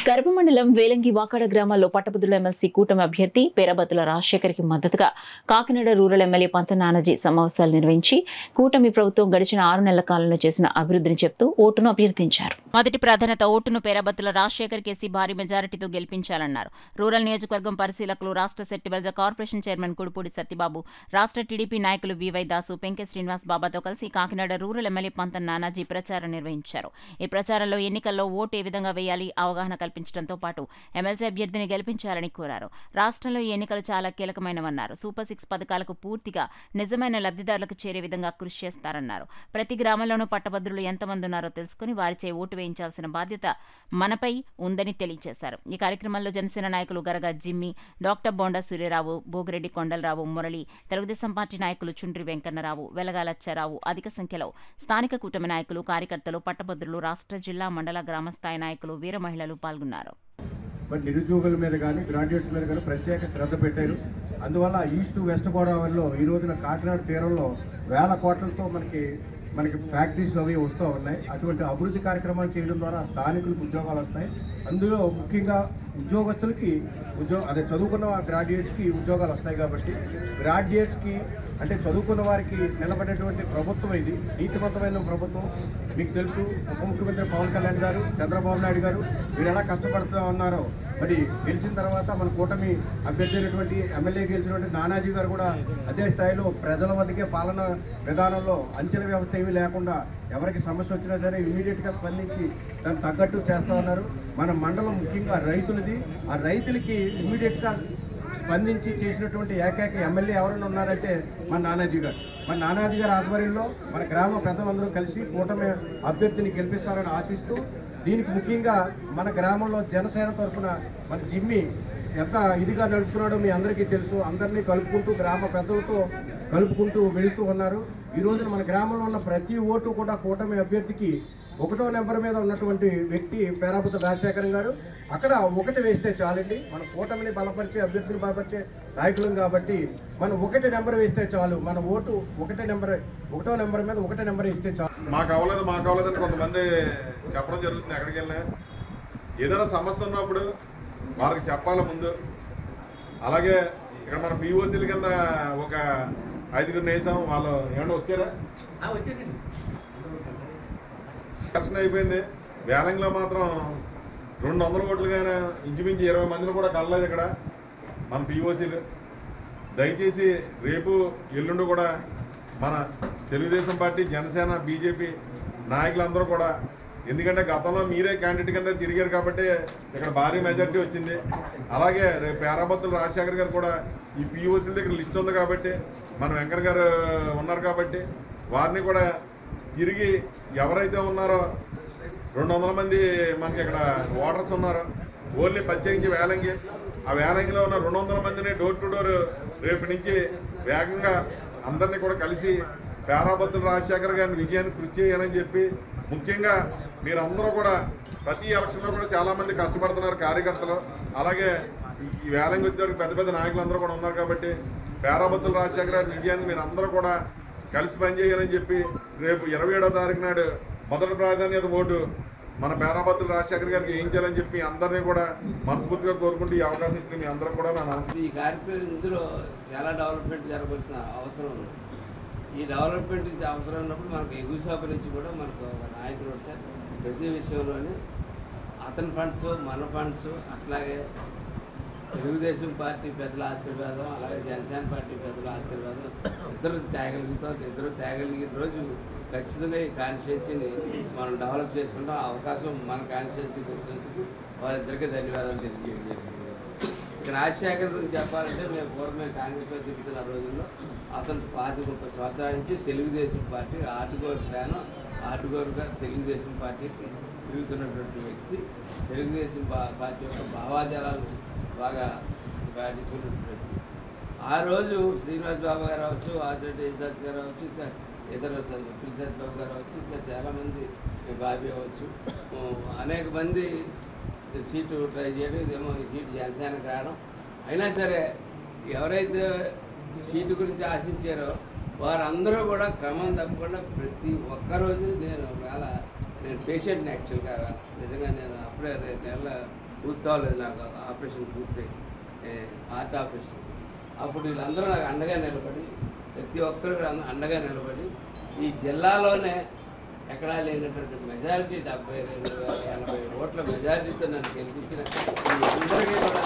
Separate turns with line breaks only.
కరప మండలం వేలంగి వాకాడ గ్రామాల్లో పట్టభద్రుల ఎమ్మెల్సీ కూటమి అభ్యర్థి పేరాబత్తుల రాజశేఖర్కి మద్దతుగా కాకినాడ రూరల్ ఎమ్మెల్యే పంత నానాజీ సమావేశాలు నిర్వహించి కూటమి ప్రభుత్వం గడిచిన 6 నెలల కాలంలో చేసిన అభివృద్ధిని చెప్తూ ఓటును అభ్యర్థించారు. మొదటి ప్రాధాన్యత ఓటును పేరాబత్తుల రాజశేఖర్ కేసి భారీ మెజారిటీతో గెలిపించాలన్నారు. రూరల్ నియోజకవర్గం పరిశీలకులు రాష్ట్ర సెట్టిబల్జ కార్పొరేషన్ చైర్మన్ కుడుపూడి సత్యబాబు, రాష్ట్ర టీడీపీ నాయకులు వివై దాసు, పెంకె శ్రీనివాస్ బాబాతో కలిసి కాకినాడ రూరల్ ఎమ్మెల్యే పంత నానాజీ ప్రచారం నిర్వహించారు. ఈ ప్రచారంలో ఎన్నికల్లో ఓటు ఏ విధంగా వేయాలి అవగాహన కల్పించడంతో పాటు ఎమ్మెల్సీ అభ్యర్థిని గెలిపించాలని కోరారు. రాష్ట్రంలో ఈ ఎన్నికలు చాలా కీలకమైనవన్నారు. సూపర్ 6 పథకాలకు పూర్తిగా నిజమైన లబ్ధిదారులకు చేరే విధంగా కృషి చేస్తారన్నారు. ప్రతి గ్రామంలోనూ పట్టభద్రులు ఎంతమంది ఉన్నారో తెలుసుకుని వారిచే ఓటు వేయించాల్సిన బాధ్యత మనపై ఉందని తెలియజేశారు. ఈ కార్యక్రమంలో జనసేన నాయకులు గరగా జిమ్మి, డాక్టర్ బోండా సూర్యరావు, భోగిరెడ్డి కొండలరావు, మురళి, తెలుగుదేశం పార్టీ నాయకులు చుండ్రి వెంకన్నరావు, వెలగాల చెరావు, అధిక సంఖ్యలో స్థానిక కూటమి నాయకులు, కార్యకర్తలు, పట్టభద్రులు, రాష్ట్ర, జిల్లా, మండల, గ్రామస్థాయి నాయకులు, వీర మహిళలు పాల్గొన్నారు.
నిరుద్యోగుల మీద కానీ గ్రాడ్యుయేట్స్ మీద కానీ ప్రత్యేక శ్రద్ధ పెట్టారు. అందువల్ల ఈస్ట్ వెస్ట్ గోదావరిలో ఈ రోజున కాకినాడ తీరంలో వేల కోట్లతో మనకి ఫ్యాక్టరీస్ అవి వస్తూ ఉన్నాయి. అటువంటి అభివృద్ధి కార్యక్రమాలు చేయడం ద్వారా స్థానికులకు ఉద్యోగాలు వస్తాయి. అందులో ముఖ్యంగా ఉద్యోగస్తులకి అదే చదువుకున్న గ్రాడ్యుయేట్స్కి ఉద్యోగాలు వస్తాయి. కాబట్టి గ్రాడ్యుయేట్స్కి అంటే చదువుకున్న వారికి నిలబడేటువంటి ప్రభుత్వం ఇది, నీతివంతమైన ప్రభుత్వం. మీకు తెలుసు, ఉప ముఖ్యమంత్రి పవన్ కళ్యాణ్ గారు, చంద్రబాబు నాయుడు గారు మీరు ఎలా కష్టపడుతూ ఉన్నారో. మరి గెలిచిన తర్వాత మన కూటమి అభ్యర్థి అయినటువంటి ఎమ్మెల్యే గెలిచినటువంటి నానాజీ గారు కూడా అదే స్థాయిలో ప్రజల వద్దకే పాలన విధానంలో అంచెల వ్యవస్థ ఏమీ లేకుండా ఎవరికి సమస్య వచ్చినా సరే ఇమీడియట్గా స్పందించి దానికి తగ్గట్టు చేస్తూ ఉన్నారు. మన మండలం ముఖ్యంగా రైతులది. ఆ రైతులకి ఇమీడియట్గా స్పందించి చేసినటువంటి ఏకైక ఎమ్మెల్యే ఎవరైనా ఉన్నారంటే మన నానాజీ గారు. మన నానాజీ గారి ఆధ్వర్యంలో మన గ్రామ పెద్దలందరూ కలిసి కూటమి అభ్యర్థిని గెలిపిస్తారని ఆశిస్తూ, దీనికి ముఖ్యంగా మన గ్రామంలో జనసేన తరఫున మన జిమ్మి ఎంత ఇదిగా నడుపుతున్నాడో మీ అందరికీ తెలుసు. అందరినీ కలుపుకుంటూ గ్రామ పెద్దలతో కలుపుకుంటూ వెళుతూ ఉన్నారు. ఈ రోజున మన గ్రామంలో ఉన్న ప్రతి ఓటు కూడా కూటమి అభ్యర్థికి 1వ నెంబర్ మీద ఉన్నటువంటి వ్యక్తి పేరాబత్తుల రాజశేఖర్ గారు. అక్కడ 1 వేస్తే చాలండి. మన కూటమిని బలపరిచే అభ్యర్థిని బలపరిచే నాయకులం కాబట్టి మనం 1 నెంబర్ వేస్తే చాలు. మన ఓటు 1వ నెంబర్ మీద 1 నెంబర్ వేస్తే చాలు.
మాకు అవ్వలేదని కొంతమంది చెప్పడం జరుగుతుంది. ఎక్కడికి వెళ్ళినా ఏదైనా సమస్య ఉన్నప్పుడు వారికి చెప్పాలి ముందు. అలాగే ఇక్కడ మన పిఓసీల కింద ఒక 5గురిని వేసాం. వాళ్ళు ఏమన్నా వచ్చారా? కరెక్షన్ అయిపోయింది. వేలంగిలో మాత్రం 200 ఓట్లుగానే ఇంచుమించు 20 మందిని కూడా కలలేదు ఇక్కడ మన పిఓసీలు. దయచేసి రేపు ఎల్లుండి కూడా మన తెలుగుదేశం పార్టీ, జనసేన, బీజేపీ నాయకులందరూ కూడా, ఎందుకంటే గతంలో మీరే క్యాండిడేట్ కింద తిరిగారు కాబట్టి ఇక్కడ భారీ మెజార్టీ వచ్చింది. అలాగే రేపు పేరాబత్తుల రాజశేఖర్ గారు కూడా ఈ పిఓసీల దగ్గర లిస్ట్ ఉంది కాబట్టి, మన వెంకన్న గారు ఉన్నారు కాబట్టి వారిని కూడా తిరిగి ఎవరైతే ఉన్నారో 200 మంది మనకి ఇక్కడ ఓటర్స్ ఉన్నారు. ఓన్లీ ప్రత్యేకించి వేలంగి, ఆ వేలంగిలో ఉన్న 200 మందిని డోర్ టు డోర్ రేపు నుంచి వేగంగా అందరినీ కూడా కలిసి పేరాబత్తుల రాజశేఖర్ గారిని విజయాన్ని కృషి చేయాలని చెప్పి, ముఖ్యంగా మీరందరూ కూడా ప్రతి ఎలక్షన్లో కూడా చాలామంది కష్టపడుతున్నారు కార్యకర్తలు. అలాగే ఈ వేలంగి వచ్చేటప్పుడు పెద్ద పెద్ద నాయకులందరూ కూడా ఉన్నారు కాబట్టి పేరాబత్తుల రాజశేఖర్ గారి విజయాన్ని మీరు అందరూ కూడా కలిసి పనిచేయాలని చెప్పి రేపు 27వ తారీఖు నాడు మొదటి ప్రాధాన్యత ఓటు మన పేరాబత్తుల రాజశేఖర్ గారికి వేయించాలని చెప్పి అందరినీ కూడా మనస్ఫూర్తిగా కోరుకుంటూ ఈ అవకాశం ఇచ్చిన మీ అందరూ కూడా నా నమస్కారం.
ఈ కార్యక్రమం ఇందులో చాలా డెవలప్మెంట్ జరగాల్సిన అవసరం ఉంది. ఈ డెవలప్మెంట్ అవసరం ఉన్నప్పుడు మనకు ఎగువ శాఖ నుంచి కూడా మనకు ఒక నాయకుడు ఉంటే ప్రతి విషయంలోని అతని ఫండ్స్, మన ఫండ్స్, అట్లాగే తెలుగుదేశం పార్టీ పెద్దల ఆశీర్వాదం, అలాగే జనసేన పార్టీ పెద్దల ఆశీర్వాదం, ఇద్దరు తేగలిగిన రోజు ఖచ్చితంగా ఈ కాన్స్టిట్యున్సీని మనం డెవలప్ చేసుకుంటాం. అవకాశం మన కాన్స్టిట్యున్సీకి వచ్చినందుకు వారిద్దరికీ ధన్యవాదాలు తెలియజేయడం జరిగింది. ఇక రాజశేఖర్ గురించి చెప్పాలంటే మేము పూర్వమే కాంగ్రెస్లో తిరుగుతున్న రోజుల్లో అతను 30 సంవత్సరాల నుంచి తెలుగుదేశం పార్టీ ఆటుగోరుగా తెలుగుదేశం పార్టీకి తిరుగుతున్నటువంటి వ్యక్తి. తెలుగుదేశం పార్టీ యొక్క భావాజాలాలు బాగా పాటించుకున్నటువంటి వ్యక్తి. ఆ రోజు శ్రీనివాస్ బాబు గారు అవచ్చు, ఆదిరెడ్డి యేసుదాస్ గారు అవచ్చు, ఇంకా ఇతర పిలిసేత్ బాబు గారు అవచ్చు, ఇంకా చాలామంది బాబీ అవచ్చు, అనేక మంది సీటు ట్రై చేయడం, ఇదేమో ఈ సీటు జనసేనకు రావడం. అయినా సరే ఎవరైతే సీటు గురించి ఆశించారో వారందరూ కూడా క్రమం తప్పకుండా ప్రతి ఒక్కరోజు నేను పేషెంట్ని యాక్చువల్గా నిజంగా నేను అప్పుడే 2 నెలల పూర్తవలేదు నాకు ఆపరేషన్ పూర్తయి హార్ట్ ఆపరేషన్. అప్పుడు వీళ్ళందరూ నాకు అండగా నిలబడి, ప్రతి ఒక్కరు అండగా నిలబడి ఈ జిల్లాలోనే ఎక్కడా లేనటువంటి మెజారిటీ 70-80 ఓట్ల మెజారిటీతో నన్ను గెలిపించిన ఈ అందరికీ కూడా